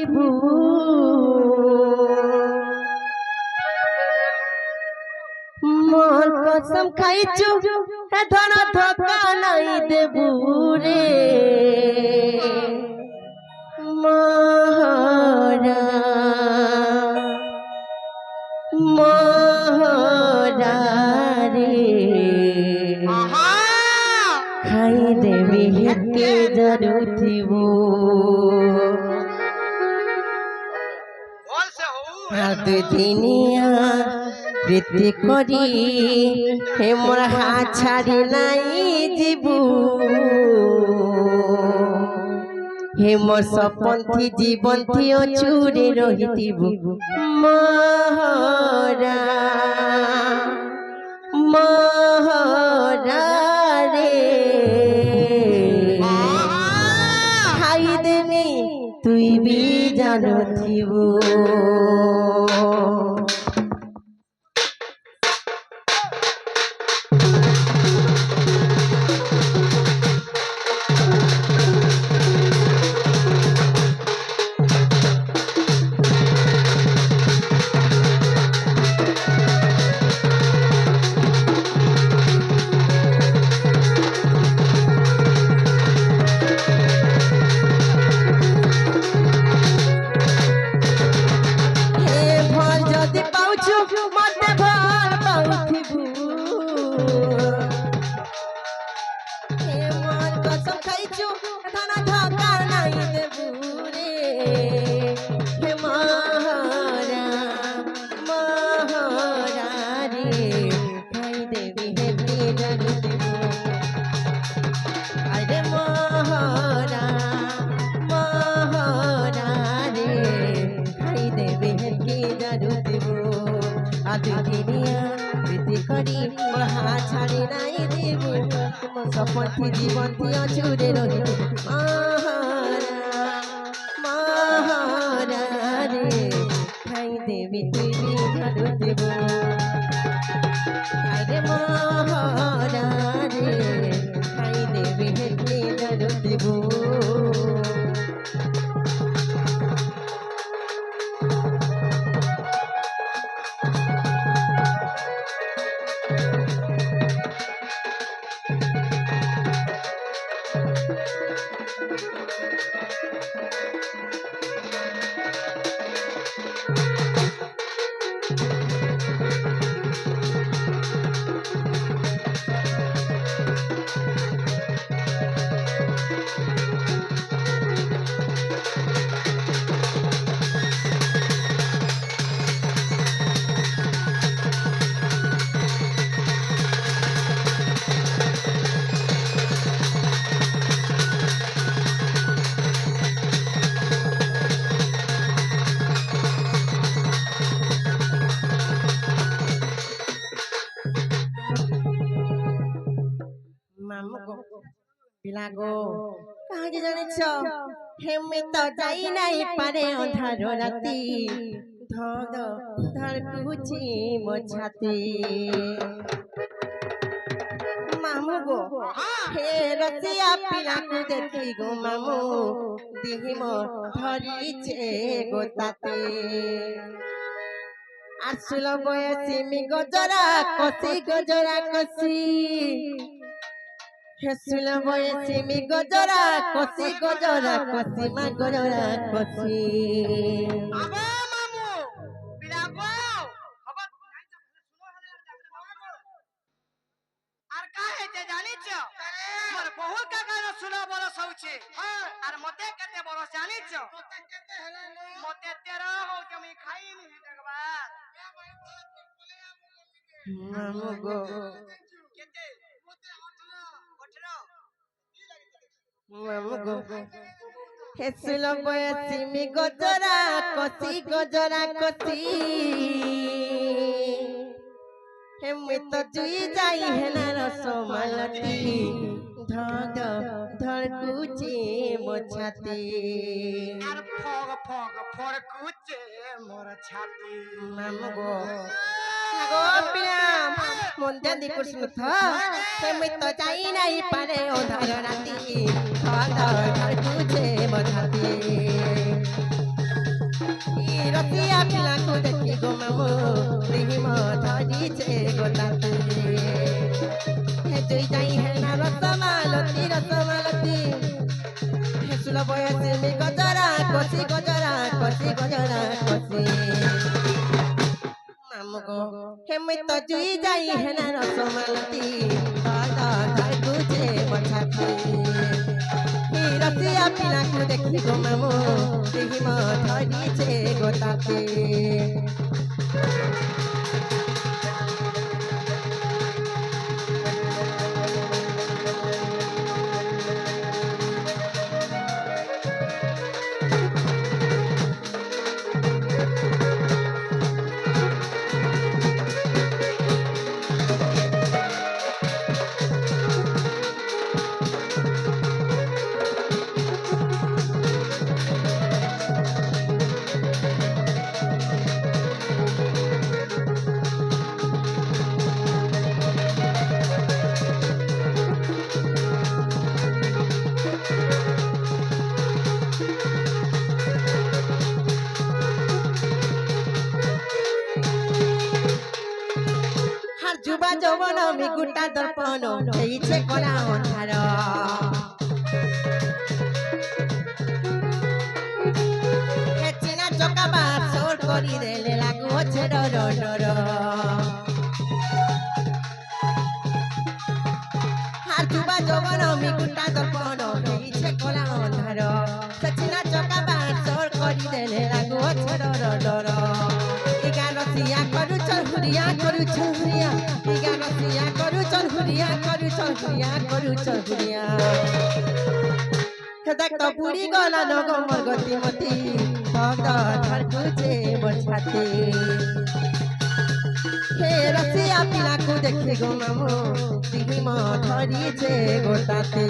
দিব মোর কসম খাইছু ধন ধোকা নাই দেবু রে মহারা মহারা রে খাই দেবি হেতে জরুথিব দুদিনিয়া প্রীতি করি হে মোর হাত ছাড়ি নাই ଯିବୁ হে মোর সপন্থী জীবন্থী অচুরে রহিতিবু মহারা মহারা রে খাই দেবি তুই বি জানুথিবু সপন্থী জীবন্থী অচুরে রহিত মহারা রে খাই দেবি তুই বিঘাড়ু দেব আরে মহারা রে খাই দেবি হেতে ঝাড়ু দেব পিলাগো কাজ জানিছ হেমে তো যাই নাই পারে অন্ধার রাতি ধর ধড়কুছি মো ছাতি মামু গো হে রসিয়া পিলাকু দেখি গো মামু দিহি মো ধরিছে গো তাতে আসল বয়সী মি গজরা কষি হেসুল বয়সী মি গজরা কষি মা গজরা কষি আর কাহে যে জানিছ মোর বহু কাকার 16 বরস হউছে আর মতে কেতে বরস জানিছ মতে 13 হউছে আমি খাইনি একবার মামু গো কেতে মতে 18 মামু গো হেসুল বয়সী মি গজরা কষি হেমে তো জুই যাই হেনা রসমালতি ধড়কুছি মো ছাতি আর ফড়কুছে মোর ছাতি মামু গো গো পিলাম মন জানি কৃষ্ণ হেমে তো যাই নাই পারে অন্ধার রাতি ধড়কুছে মো ছাতি ରସିଆ ପିଲାକୁ ଦେଖି ଗୋ ମାମୁ ପ୍ରେମ ଧରିଛେ ଗୋଟାକୁ ହେ ଜଇ ଯାଇ ହେଲା ରସମାଲତି ରସମାଲତି ହେ ସୁଲ ବୟସୀ ମି ଗଜରା କଷି ଗଜରା କଷି ଗଜରା କଷି ମାମୁକୁ ହେମି ତ ଜୁଇ ଯାଇ ହେଲା ରସମାଲତି ଧରକୁଛେ ବଛାତି ରସିଆ ପିଲାକୁ ଦେଖି ଗୋ ମାମୁ ପ୍ରେମ ଧରିଛେ ଗୋଟାକୁ যুবা যৌবন মিগুটা দর্পণ হইছে কলা অন্ধার চেনা চকা বাদ সোর করি দেলে লাগু হচ্ছে ডর ডর আর যুবা যৌবন মিগুটা দর্পণ হইছে কলা অন্ধার চেনা চকা বাদ সোর করি দেলে লাগু হচ্ছে ডর ডর রসিয়া করুছন হুরিয়া করুছন হুরিয়া ইগা রসিয়া করুছন হুরিয়া করুছন হুরিয়া করুছন হুরিয়া দেখ তো পুরি গলা নগ মোর গতিমতি ভক্ত ধরকুছে বছাতে হে রসিয়া পিলাকু দেখি গো মামু প্রেম ধরিছে গোটাতে